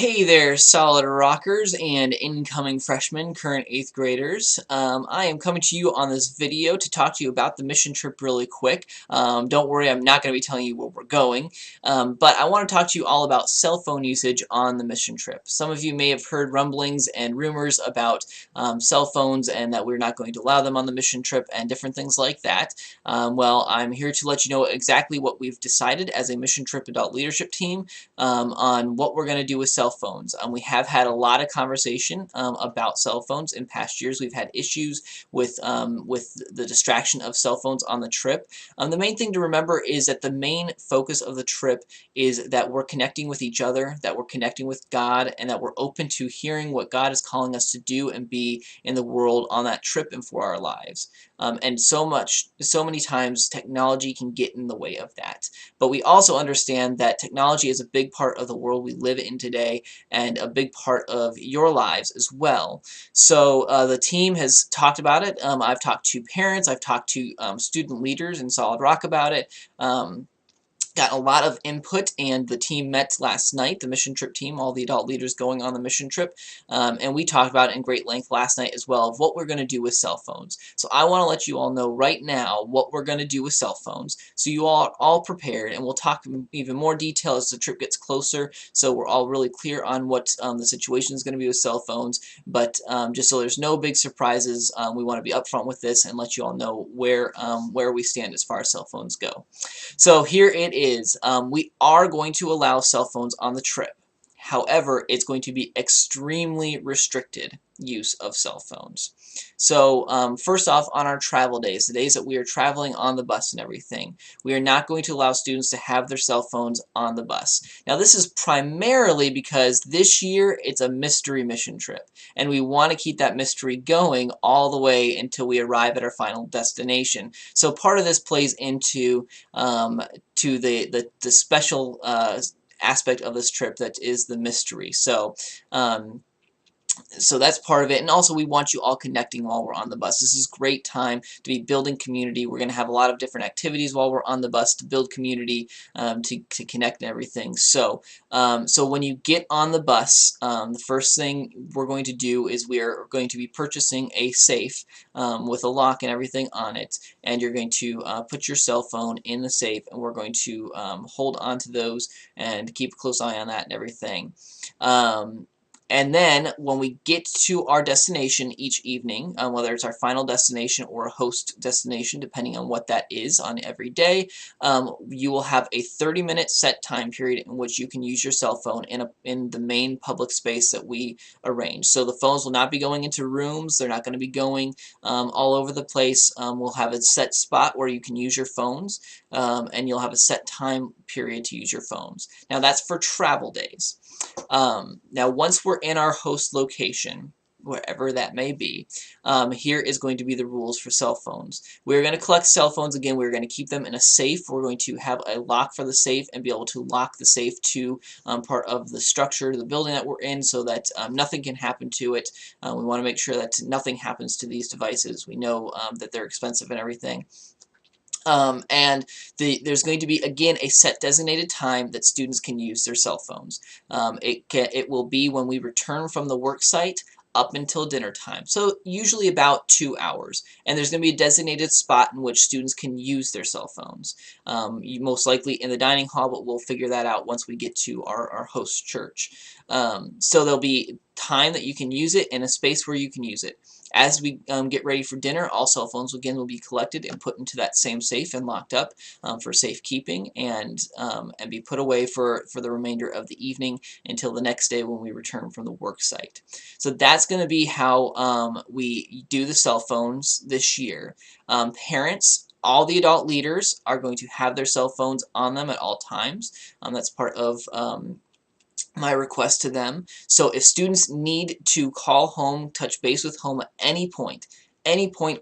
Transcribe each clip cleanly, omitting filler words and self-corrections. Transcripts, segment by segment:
Hey there, solid rockers and incoming freshmen, current 8th graders. I am coming to you on this video to talk to you about the mission trip really quick. Don't worry, I'm not going to be telling you where we're going, but I want to talk to you all about cell phone usage on the mission trip. Some of you may have heard rumblings and rumors about cell phones and that we're not going to allow them on the mission trip and different things like that. Well, I'm here to let you know exactly what we've decided as a mission trip adult leadership team on what we're going to do with cell phones. We have had a lot of conversation about cell phones in past years. We've had issues with the distraction of cell phones on the trip. The main thing to remember is that the main focus of the trip is that we're connecting with each other, that we're connecting with God, and that we're open to hearing what God is calling us to do and be in the world on that trip and for our lives. And so many times technology can get in the way of that. But we also understand that technology is a big part of the world we live in today and a big part of your lives as well. So the team has talked about it. I've talked to parents, I've talked to student leaders in Solid Rock about it. Got a lot of input, and the team met last night, the mission trip team, all the adult leaders going on the mission trip, and we talked about it in great length last night as well of what we're going to do with cell phones. So I want to let you all know right now what we're going to do with cell phones, so you all are all prepared, and we'll talk in even more detail as the trip gets closer, so we're all really clear on what the situation is going to be with cell phones. But just so there's no big surprises, we want to be upfront with this and let you all know where we stand as far as cell phones go. So here it is. We are going to allow cell phones on the trip. However, it's going to be extremely restricted use of cell phones. So first off, on our travel days, the days that we are traveling on the bus and everything, we are not going to allow students to have their cell phones on the bus. Now this is primarily because this year it's a mystery mission trip, and we want to keep that mystery going all the way until we arrive at our final destination. So part of this plays into the special aspect of this trip that is the mystery. So that's part of it, and also we want you all connecting while we're on the bus. This is a great time to be building community. We're going to have a lot of different activities while we're on the bus to build community, to connect and everything. So when you get on the bus, the first thing we're going to do is we are going to be purchasing a safe with a lock and everything on it, and you're going to put your cell phone in the safe, and we're going to hold on to those and keep a close eye on that and everything. And then when we get to our destination each evening, whether it's our final destination or a host destination, depending on what that is on every day, you will have a 30-minute set time period in which you can use your cell phone in the main public space that we arrange. So the phones will not be going into rooms. They're not going to be going all over the place. We'll have a set spot where you can use your phones, and you'll have a set time period to use your phones. Now that's for travel days. Now once we're in our host location, wherever that may be, here is going to be the rules for cell phones. We're going to collect cell phones again. We're going to keep them in a safe. We're going to have a lock for the safe and be able to lock the safe to part of the structure of the building that we're in, so that nothing can happen to it. We want to make sure that nothing happens to these devices. We know that they're expensive and everything. There's going to be, again, a set designated time that students can use their cell phones. It will be when we return from the work site up until dinner time, so usually about 2 hours, and there's going to be a designated spot in which students can use their cell phones. Most likely in the dining hall, but we'll figure that out once we get to our host church. So there'll be time that you can use it and a space where you can use it. As we get ready for dinner, all cell phones again will be collected and put into that same safe and locked up for safekeeping, and be put away for the remainder of the evening until the next day when we return from the work site. So that's going to be how we do the cell phones this year. Parents, all the adult leaders are going to have their cell phones on them at all times. That's part of my request to them. So if students need to call home, touch base with home at any point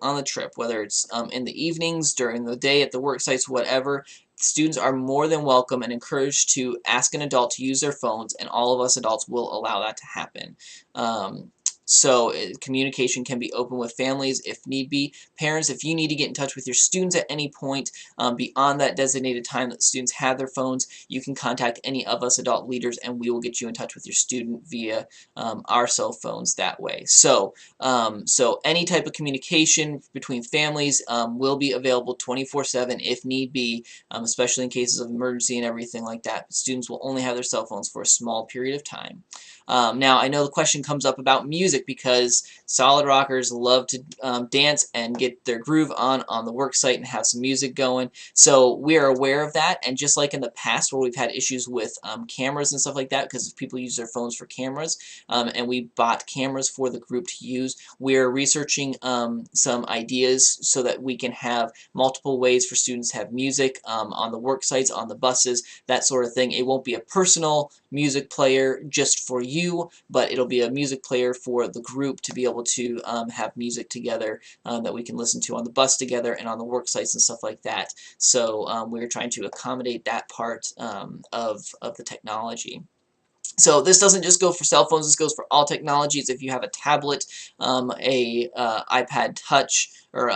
on the trip, whether it's in the evenings, during the day, at the work sites, whatever, students are more than welcome and encouraged to ask an adult to use their phones, and all of us adults will allow that to happen. So communication can be open with families if need be. Parents, if you need to get in touch with your students at any point beyond that designated time that students have their phones, you can contact any of us adult leaders and we will get you in touch with your student via our cell phones that way. So, so any type of communication between families will be available 24/7 if need be, especially in cases of emergency and everything like that. But students will only have their cell phones for a small period of time. Now, I know the question comes up about music because solid rockers love to dance and get their groove on the work site and have some music going. So we are aware of that, and just like in the past where we've had issues with cameras and stuff like that because people use their phones for cameras, and we bought cameras for the group to use, we're researching some ideas so that we can have multiple ways for students to have music on the work sites, on the buses, that sort of thing. It won't be a personal music player just for you, but it'll be a music player for the group to be able to have music together that we can listen to on the bus together and on the work sites and stuff like that. So we're trying to accommodate that part of the technology. So this doesn't just go for cell phones, this goes for all technologies. If you have a tablet, a iPad Touch, or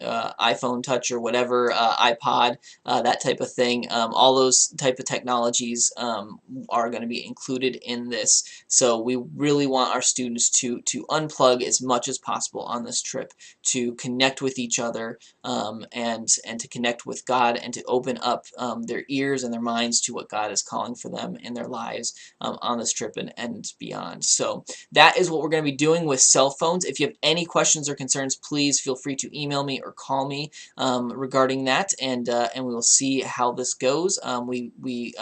iPhone Touch or whatever, iPod, that type of thing, all those type of technologies are going to be included in this. So we really want our students to unplug as much as possible on this trip, to connect with each other and to connect with God, and to open up their ears and their minds to what God is calling for them in their lives on this trip and beyond. So that is what we're going to be doing with cell phones. If you have any questions or concerns, please feel free to email me or call me regarding that, and we will see how this goes. We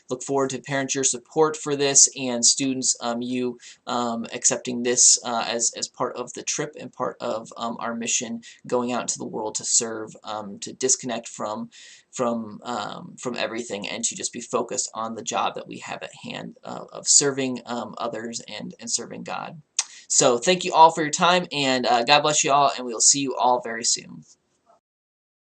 look forward to parents, your support for this, and students, you accepting this as part of the trip and part of our mission going out into the world to serve, to disconnect from everything and to just be focused on the job that we have at hand of serving others and serving God. So thank you all for your time, and God bless you all, and we will see you all very soon.